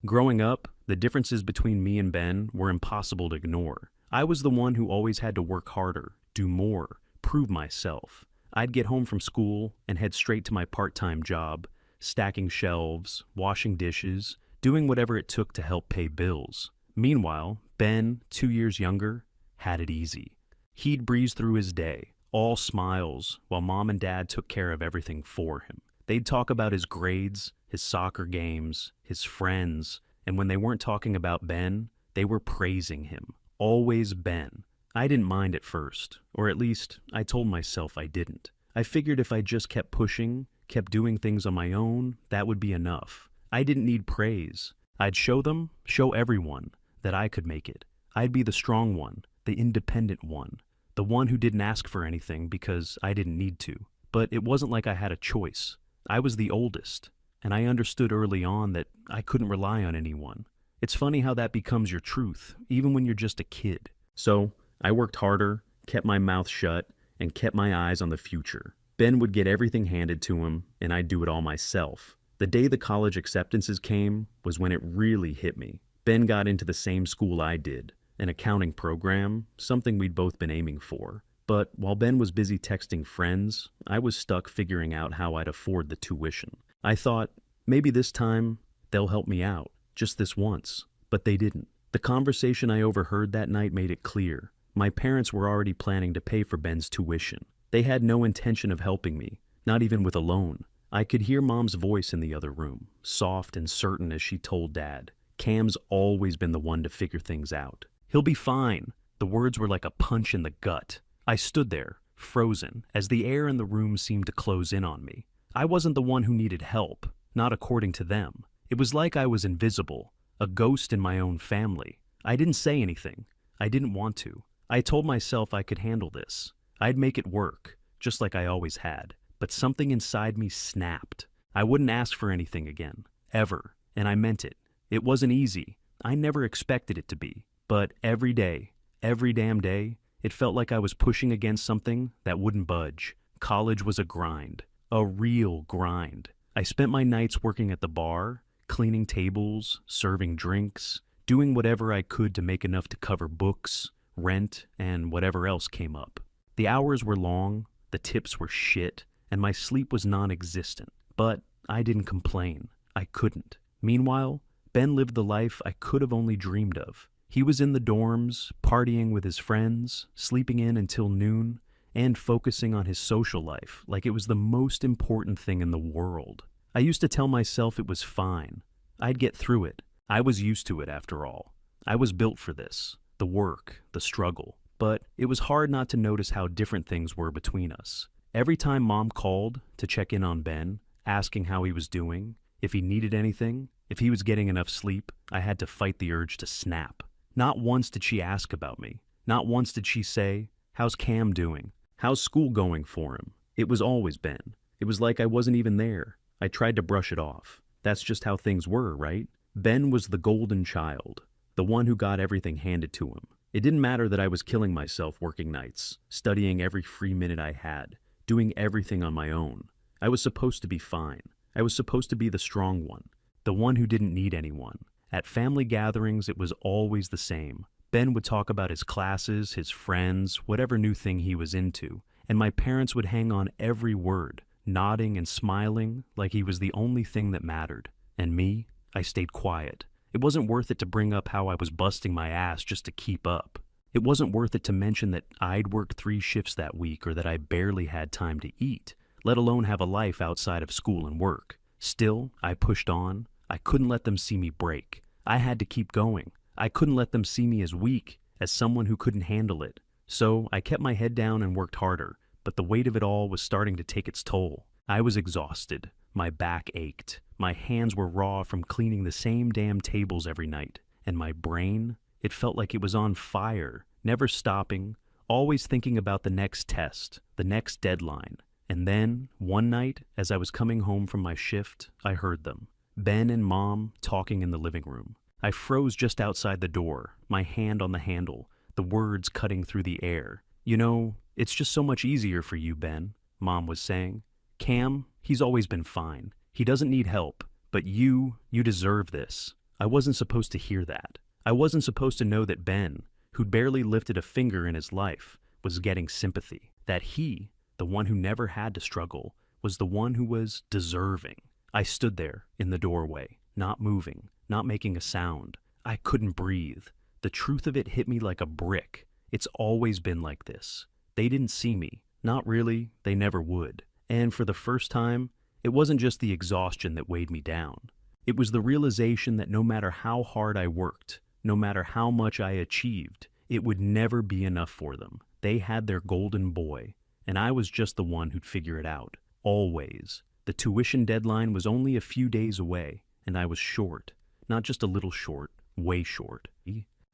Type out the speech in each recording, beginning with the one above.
Growing up, the differences between me and Ben were impossible to ignore. I was the one who always had to work harder, do more, prove myself. I'd get home from school and head straight to my part-time job, stacking shelves, washing dishes, doing whatever it took to help pay bills. Meanwhile, Ben, 2 years younger, had it easy. He'd breeze through his day, all smiles, while mom and dad took care of everything for him. They'd talk about his grades, his soccer games, his friends, and when they weren't talking about Ben, they were praising him. Always Ben. I didn't mind at first, or at least I told myself I didn't. I figured if I just kept pushing, kept doing things on my own, that would be enough. I didn't need praise. I'd show them, show everyone, that I could make it. I'd be the strong one, the independent one, the one who didn't ask for anything because I didn't need to. But it wasn't like I had a choice. I was the oldest, and I understood early on that I couldn't rely on anyone. It's funny how that becomes your truth, even when you're just a kid. So, I worked harder, kept my mouth shut, and kept my eyes on the future. Ben would get everything handed to him, and I'd do it all myself. The day the college acceptances came was when it really hit me. Ben got into the same school I did, an accounting program, something we'd both been aiming for. But while Ben was busy texting friends, I was stuck figuring out how I'd afford the tuition. I thought, maybe this time they'll help me out, just this once. But they didn't. The conversation I overheard that night made it clear. My parents were already planning to pay for Ben's tuition. They had no intention of helping me, not even with a loan. I could hear Mom's voice in the other room, soft and certain as she told Dad, "Cam's always been the one to figure things out. He'll be fine." The words were like a punch in the gut. I stood there, frozen, as the air in the room seemed to close in on me. I wasn't the one who needed help, not according to them. It was like I was invisible, a ghost in my own family. I didn't say anything. I didn't want to. I told myself I could handle this. I'd make it work, just like I always had. But something inside me snapped. I wouldn't ask for anything again, ever, and I meant it. It wasn't easy. I never expected it to be. But every day, every damn day, it felt like I was pushing against something that wouldn't budge. College was a grind, a real grind. I spent my nights working at the bar, cleaning tables, serving drinks, doing whatever I could to make enough to cover books, rent, and whatever else came up. The hours were long, the tips were shit, and my sleep was non-existent. But I didn't complain. I couldn't. Meanwhile, Ben lived the life I could have only dreamed of. He was in the dorms, partying with his friends, sleeping in until noon, and focusing on his social life like it was the most important thing in the world. I used to tell myself it was fine. I'd get through it. I was used to it after all. I was built for this. The work, the struggle. But it was hard not to notice how different things were between us. Every time Mom called to check in on Ben, asking how he was doing, if he needed anything, if he was getting enough sleep, I had to fight the urge to snap. Not once did she ask about me. Not once did she say, "How's Cam doing? How's school going for him?" It was always Ben. It was like I wasn't even there. I tried to brush it off. That's just how things were, right? Ben was the golden child, the one who got everything handed to him. It didn't matter that I was killing myself working nights, studying every free minute I had, doing everything on my own. I was supposed to be fine. I was supposed to be the strong one, the one who didn't need anyone. At family gatherings, it was always the same. Ben would talk about his classes, his friends, whatever new thing he was into, and my parents would hang on every word, nodding and smiling like he was the only thing that mattered. And me, I stayed quiet. It wasn't worth it to bring up how I was busting my ass just to keep up. It wasn't worth it to mention that I'd worked 3 shifts that week or that I barely had time to eat, let alone have a life outside of school and work. Still, I pushed on. I couldn't let them see me break. I had to keep going. I couldn't let them see me as weak, as someone who couldn't handle it. So I kept my head down and worked harder, but the weight of it all was starting to take its toll. I was exhausted. My back ached. My hands were raw from cleaning the same damn tables every night. And my brain, it felt like it was on fire, never stopping, always thinking about the next test, the next deadline. And then, one night, as I was coming home from my shift, I heard them. Ben and Mom talking in the living room. I froze just outside the door, my hand on the handle, the words cutting through the air. "You know, it's just so much easier for you, Ben," Mom was saying. "Cam, he's always been fine. He doesn't need help. But you deserve this. I wasn't supposed to hear that. I wasn't supposed to know that Ben, who'd barely lifted a finger in his life, was getting sympathy. That he, the one who never had to struggle, was the one who was deserving. I stood there in the doorway, not moving, not making a sound. I couldn't breathe. The truth of it hit me like a brick. It's always been like this. They didn't see me. Not really, they never would. And for the first time, it wasn't just the exhaustion that weighed me down. It was the realization that no matter how hard I worked, no matter how much I achieved, it would never be enough for them. They had their golden boy, and I was just the one who'd figure it out. Always. The tuition deadline was only a few days away, and I was short. Not just a little short, way short.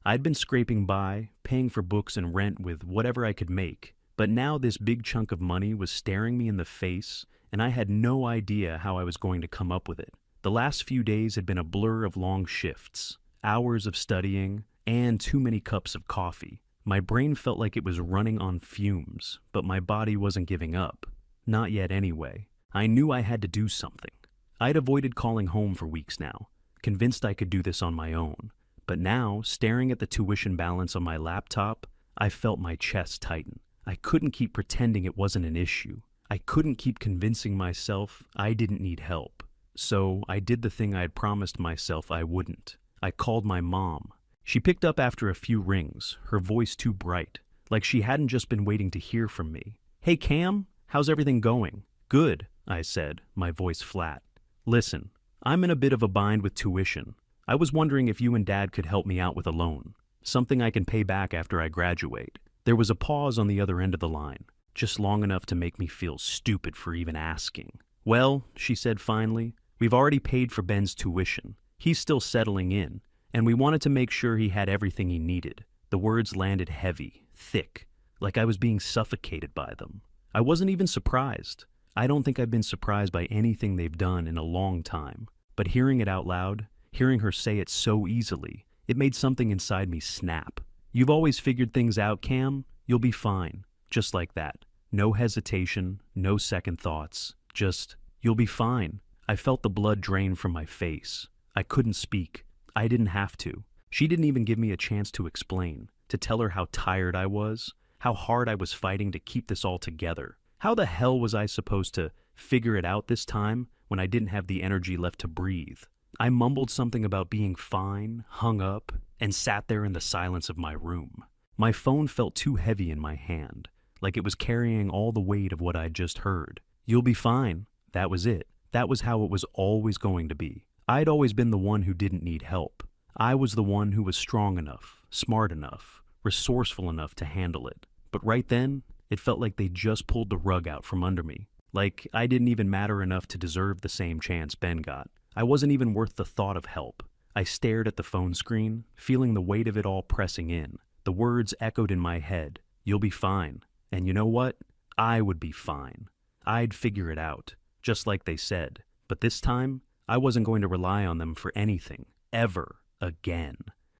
I'd been scraping by, paying for books and rent with whatever I could make, but now this big chunk of money was staring me in the face, and I had no idea how I was going to come up with it. The last few days had been a blur of long shifts, hours of studying, and too many cups of coffee. My brain felt like it was running on fumes, but my body wasn't giving up. Not yet anyway. I knew I had to do something. I'd avoided calling home for weeks now, convinced I could do this on my own. But now, staring at the tuition balance on my laptop, I felt my chest tighten. I couldn't keep pretending it wasn't an issue. I couldn't keep convincing myself I didn't need help. So I did the thing I had promised myself I wouldn't. I called my mom. She picked up after a few rings, her voice too bright, like she hadn't just been waiting to hear from me. "Hey Cam, how's everything going?" "Good," I said, my voice flat. "Listen, I'm in a bit of a bind with tuition. I was wondering if you and Dad could help me out with a loan, something I can pay back after I graduate." There was a pause on the other end of the line, just long enough to make me feel stupid for even asking. "Well," she said finally, "we've already paid for Ben's tuition. He's still settling in, and we wanted to make sure he had everything he needed." The words landed heavy, thick, like I was being suffocated by them. I wasn't even surprised. I don't think I've been surprised by anything they've done in a long time. But hearing it out loud, hearing her say it so easily, it made something inside me snap. "You've always figured things out, Cam. You'll be fine." Just like that. No hesitation, no second thoughts. Just, "You'll be fine." I felt the blood drain from my face. I couldn't speak. I didn't have to. She didn't even give me a chance to explain, to tell her how tired I was, how hard I was fighting to keep this all together. How the hell was I supposed to figure it out this time when I didn't have the energy left to breathe? I mumbled something about being fine, hung up, and sat there in the silence of my room. My phone felt too heavy in my hand, like it was carrying all the weight of what I'd just heard. "You'll be fine." That was it. That was how it was always going to be. I'd always been the one who didn't need help. I was the one who was strong enough, smart enough, resourceful enough to handle it. But right then, it felt like they just pulled the rug out from under me. Like I didn't even matter enough to deserve the same chance Ben got. I wasn't even worth the thought of help. I stared at the phone screen, feeling the weight of it all pressing in. The words echoed in my head. "You'll be fine." And you know what? I would be fine. I'd figure it out, just like they said. But this time, I wasn't going to rely on them for anything, ever again.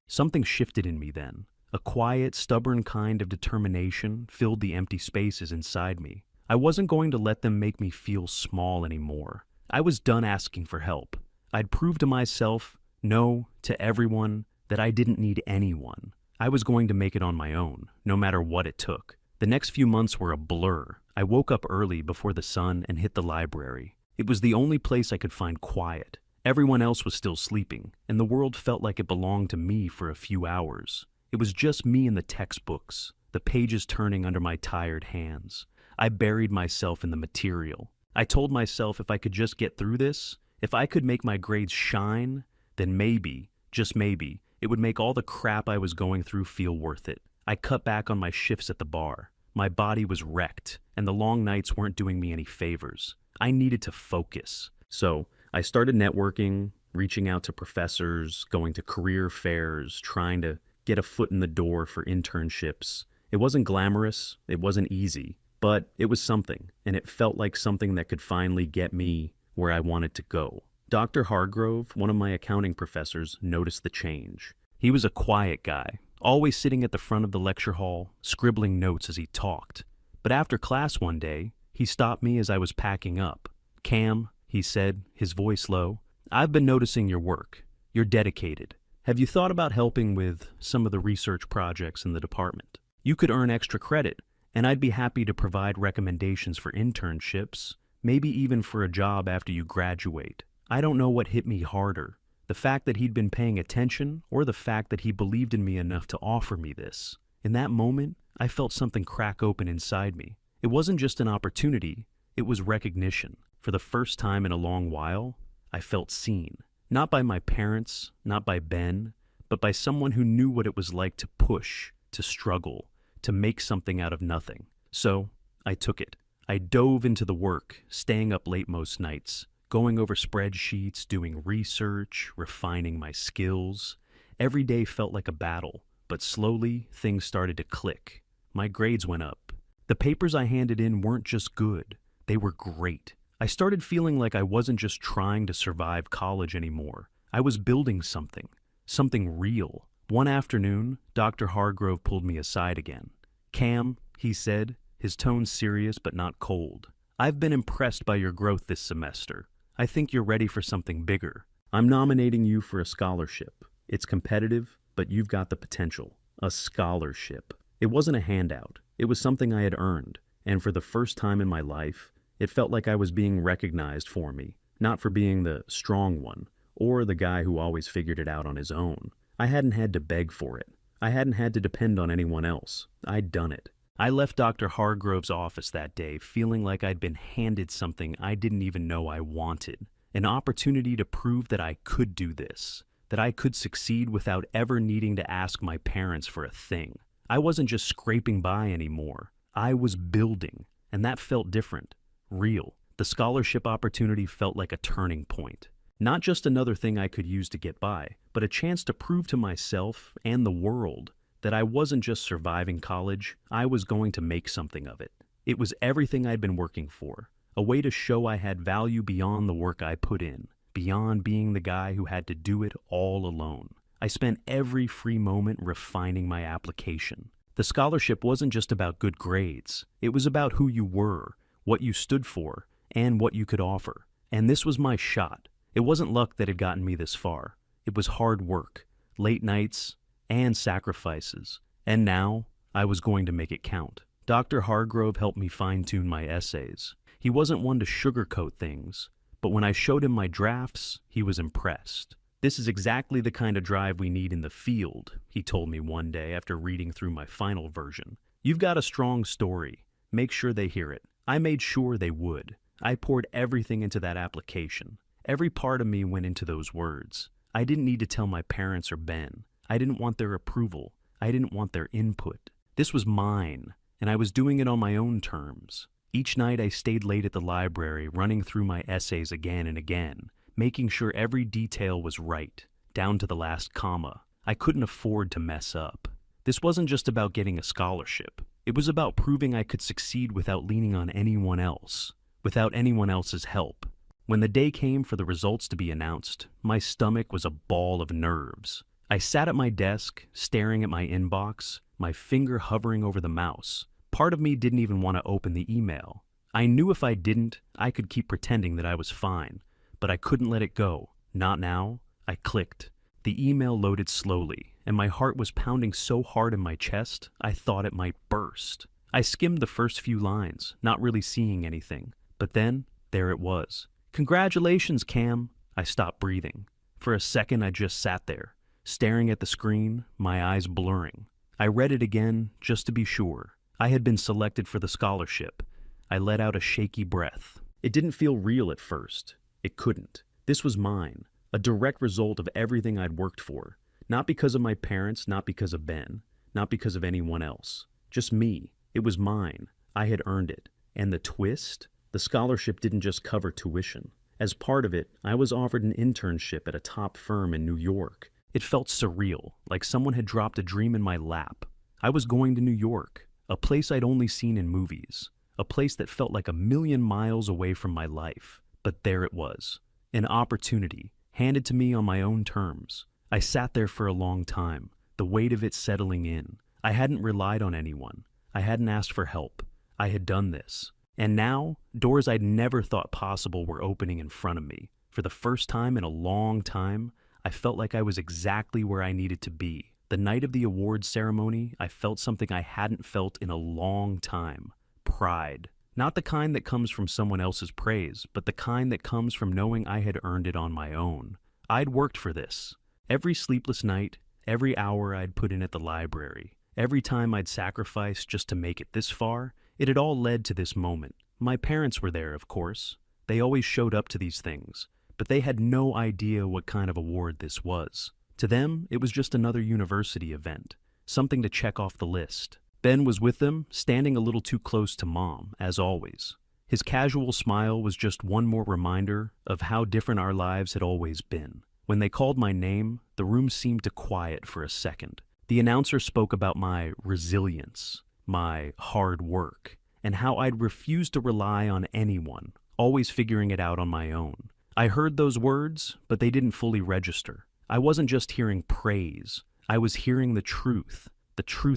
Something shifted in me then. A quiet, stubborn kind of determination filled the empty spaces inside me. I wasn't going to let them make me feel small anymore. I was done asking for help. I'd proved to myself, no, to everyone, that I didn't need anyone. I was going to make it on my own, no matter what it took. The next few months were a blur. I woke up early before the sun and hit the library. It was the only place I could find quiet. Everyone else was still sleeping, and the world felt like it belonged to me for a few hours. It was just me and the textbooks, the pages turning under my tired hands. I buried myself in the material. I told myself if I could just get through this, if I could make my grades shine, then maybe, just maybe, it would make all the crap I was going through feel worth it. I cut back on my shifts at the bar. My body was wrecked, and the long nights weren't doing me any favors. I needed to focus. So I started networking, reaching out to professors, going to career fairs, trying to get a foot in the door for internships. It wasn't glamorous, it wasn't easy, but it was something, and it felt like something that could finally get me where I wanted to go. Dr. Hargrove, one of my accounting professors, noticed the change. He was a quiet guy, always sitting at the front of the lecture hall, scribbling notes as he talked. But after class one day, he stopped me as I was packing up. "Cam," he said, his voice low, "I've been noticing your work. You're dedicated. Have you thought about helping with some of the research projects in the department? You could earn extra credit, and I'd be happy to provide recommendations for internships, maybe even for a job after you graduate. I don't know what hit me harder, the fact that he'd been paying attention or the fact that he believed in me enough to offer me this. In that moment, I felt something crack open inside me. It wasn't just an opportunity, it was recognition. For the first time in a long while, I felt seen. Not by my parents, not by Ben, but by someone who knew what it was like to push, to struggle, to make something out of nothing. So, I took it. I dove into the work, staying up late most nights, going over spreadsheets, doing research, refining my skills. Every day felt like a battle, but slowly things started to click. My grades went up. The papers I handed in weren't just good, they were great. I started feeling like I wasn't just trying to survive college anymore. I was building something real. One afternoon, Dr. Hargrove pulled me aside again. "Cam," he said, his tone serious but not cold. "I've been impressed by your growth this semester. I think you're ready for something bigger. I'm nominating you for a scholarship. It's competitive, but you've got the potential. A scholarship." It wasn't a handout. It was something I had earned, and for the first time in my life, it felt like I was being recognized for me, not for being the strong one, or the guy who always figured it out on his own. I hadn't had to beg for it. I hadn't had to depend on anyone else. I'd done it. I left Dr. Hargrove's office that day feeling like I'd been handed something I didn't even know I wanted. An opportunity to prove that I could do this, that I could succeed without ever needing to ask my parents for a thing. I wasn't just scraping by anymore. I was building, and that felt different. Real. The scholarship opportunity felt like a turning point. Not just another thing I could use to get by, but a chance to prove to myself and the world that I wasn't just surviving college, I was going to make something of it. It was everything I'd been working for, a way to show I had value beyond the work I put in, beyond being the guy who had to do it all alone. I spent every free moment refining my application. The scholarship wasn't just about good grades, it was about who you were, what you stood for, and what you could offer. And this was my shot. It wasn't luck that had gotten me this far. It was hard work, late nights, and sacrifices. And now, I was going to make it count. Dr. Hargrove helped me fine-tune my essays. He wasn't one to sugarcoat things, but when I showed him my drafts, he was impressed. "This is exactly the kind of drive we need in the field," he told me one day after reading through my final version. "You've got a strong story. Make sure they hear it." I made sure they would. I poured everything into that application. Every part of me went into those words. I didn't need to tell my parents or Ben. I didn't want their approval. I didn't want their input. This was mine, and I was doing it on my own terms. Each night I stayed late at the library, running through my essays again and again, making sure every detail was right, down to the last comma. I couldn't afford to mess up. This wasn't just about getting a scholarship. It was about proving I could succeed without leaning on anyone else, without anyone else's help. When the day came for the results to be announced, my stomach was a ball of nerves. I sat at my desk, staring at my inbox, my finger hovering over the mouse. Part of me didn't even want to open the email. I knew if I didn't, I could keep pretending that I was fine, but I couldn't let it go. Not now. I clicked. The email loaded slowly, and my heart was pounding so hard in my chest, I thought it might burst. I skimmed the first few lines, not really seeing anything. But then, there it was. "Congratulations, Cam." I stopped breathing. For a second, I just sat there, staring at the screen, my eyes blurring. I read it again, just to be sure. I had been selected for the scholarship. I let out a shaky breath. It didn't feel real at first. It couldn't. This was mine, a direct result of everything I'd worked for. Not because of my parents, not because of Ben, not because of anyone else. Just me. It was mine. I had earned it. And the twist? The scholarship didn't just cover tuition. As part of it, I was offered an internship at a top firm in New York. It felt surreal, like someone had dropped a dream in my lap. I was going to New York, a place I'd only seen in movies, a place that felt like a million miles away from my life. But there it was, an opportunity, handed to me on my own terms. I sat there for a long time, the weight of it settling in. I hadn't relied on anyone. I hadn't asked for help. I had done this. And now, doors I'd never thought possible were opening in front of me. For the first time in a long time, I felt like I was exactly where I needed to be. The night of the awards ceremony, I felt something I hadn't felt in a long time. Pride. Not the kind that comes from someone else's praise, but the kind that comes from knowing I had earned it on my own. I'd worked for this. Every sleepless night, every hour I'd put in at the library, every time I'd sacrificed just to make it this far, it had all led to this moment. My parents were there, of course. They always showed up to these things, but they had no idea what kind of award this was. To them, it was just another university event, something to check off the list. Ben was with them, standing a little too close to Mom, as always. His casual smile was just one more reminder of how different our lives had always been. When they called my name, the room seemed to quiet for a second. The announcer spoke about my resilience, my hard work, and how I'd refused to rely on anyone, always figuring it out on my own. I heard those words, but they didn't fully register. I wasn't just hearing praise. I was hearing the truth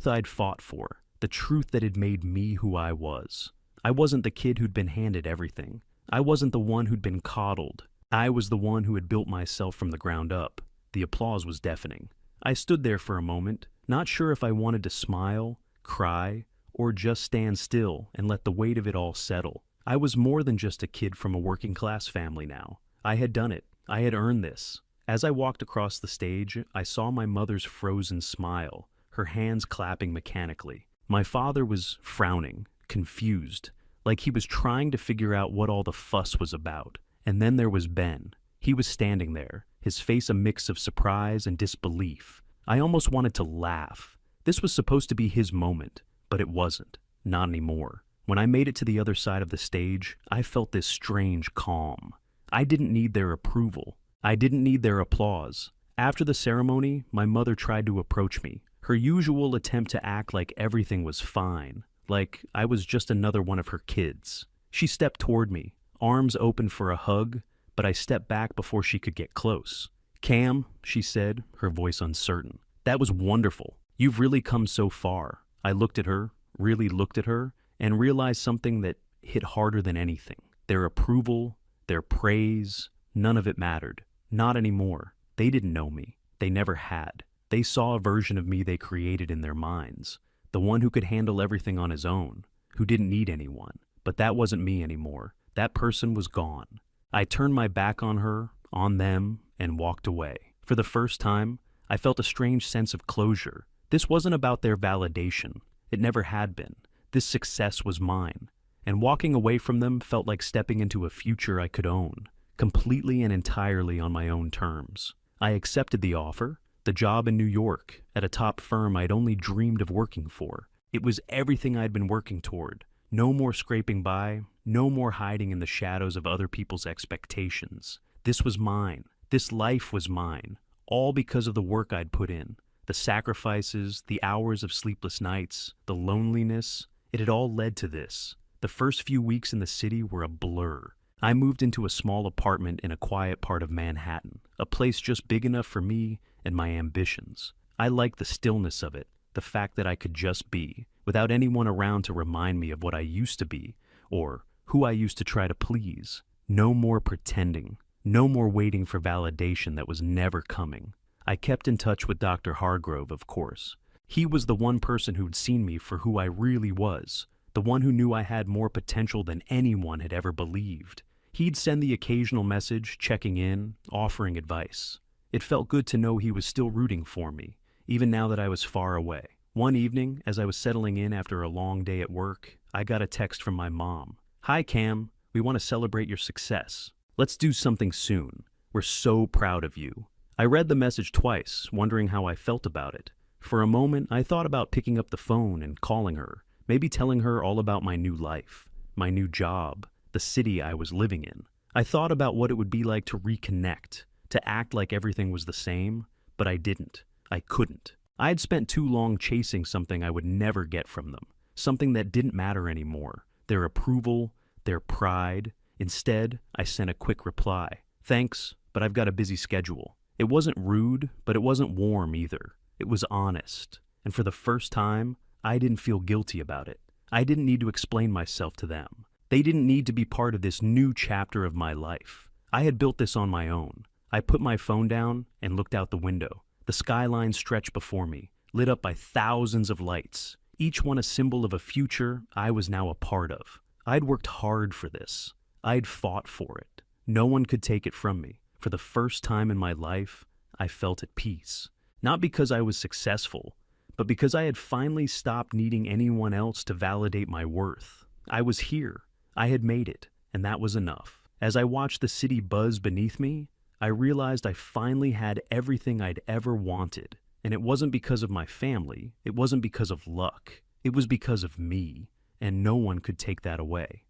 I'd fought for, the truth that had made me who I was. I wasn't the kid who'd been handed everything. I wasn't the one who'd been coddled. I was the one who had built myself from the ground up. The applause was deafening. I stood there for a moment, not sure if I wanted to smile, cry, or just stand still and let the weight of it all settle. I was more than just a kid from a working-class family now. I had done it. I had earned this. As I walked across the stage, I saw my mother's frozen smile, her hands clapping mechanically. My father was frowning, confused, like he was trying to figure out what all the fuss was about. And then there was Ben. He was standing there, his face a mix of surprise and disbelief. I almost wanted to laugh. This was supposed to be his moment, but it wasn't. Not anymore. When I made it to the other side of the stage, I felt this strange calm. I didn't need their approval. I didn't need their applause. After the ceremony, my mother tried to approach me, her usual attempt to act like everything was fine, like I was just another one of her kids. She stepped toward me, arms open for a hug, but I stepped back before she could get close. "Cam," she said, her voice uncertain. "That was wonderful. You've really come so far." I looked at her, really looked at her, and realized something that hit harder than anything. Their approval, their praise, none of it mattered. Not anymore. They didn't know me. They never had. They saw a version of me they created in their minds, the one who could handle everything on his own, who didn't need anyone. But that wasn't me anymore. That person was gone. I turned my back on her, on them, and walked away. For the first time, I felt a strange sense of closure. This wasn't about their validation. It never had been. This success was mine. And walking away from them felt like stepping into a future I could own, completely and entirely on my own terms. I accepted the offer, the job in New York, at a top firm I'd only dreamed of working for. It was everything I'd been working toward. No more scraping by, no more hiding in the shadows of other people's expectations. This was mine. This life was mine, all because of the work I'd put in. The sacrifices, the hours of sleepless nights, the loneliness, it had all led to this. The first few weeks in the city were a blur. I moved into a small apartment in a quiet part of Manhattan, a place just big enough for me and my ambitions. I liked the stillness of it, the fact that I could just be, without anyone around to remind me of what I used to be, or who I used to try to please. No more pretending, no more waiting for validation that was never coming. I kept in touch with Dr. Hargrove, of course. He was the one person who'd seen me for who I really was, the one who knew I had more potential than anyone had ever believed. He'd send the occasional message, checking in, offering advice. It felt good to know he was still rooting for me, even now that I was far away. One evening, as I was settling in after a long day at work, I got a text from my mom. "Hi, Cam. We want to celebrate your success. Let's do something soon. We're so proud of you." I read the message twice, wondering how I felt about it. For a moment, I thought about picking up the phone and calling her, maybe telling her all about my new life, my new job, the city I was living in. I thought about what it would be like to reconnect, to act like everything was the same, but I didn't. I couldn't. I had spent too long chasing something I would never get from them, something that didn't matter anymore, their approval, their pride. Instead, I sent a quick reply. "Thanks, but I've got a busy schedule." It wasn't rude, but it wasn't warm either. It was honest. And for the first time, I didn't feel guilty about it. I didn't need to explain myself to them. They didn't need to be part of this new chapter of my life. I had built this on my own. I put my phone down and looked out the window. The skyline stretched before me, lit up by thousands of lights, each one a symbol of a future I was now a part of. I'd worked hard for this. I'd fought for it. No one could take it from me. For the first time in my life, I felt at peace. Not because I was successful, but because I had finally stopped needing anyone else to validate my worth. I was here. I had made it, and that was enough. As I watched the city buzz beneath me, I realized I finally had everything I'd ever wanted. And it wasn't because of my family. It wasn't because of luck. It was because of me, and no one could take that away.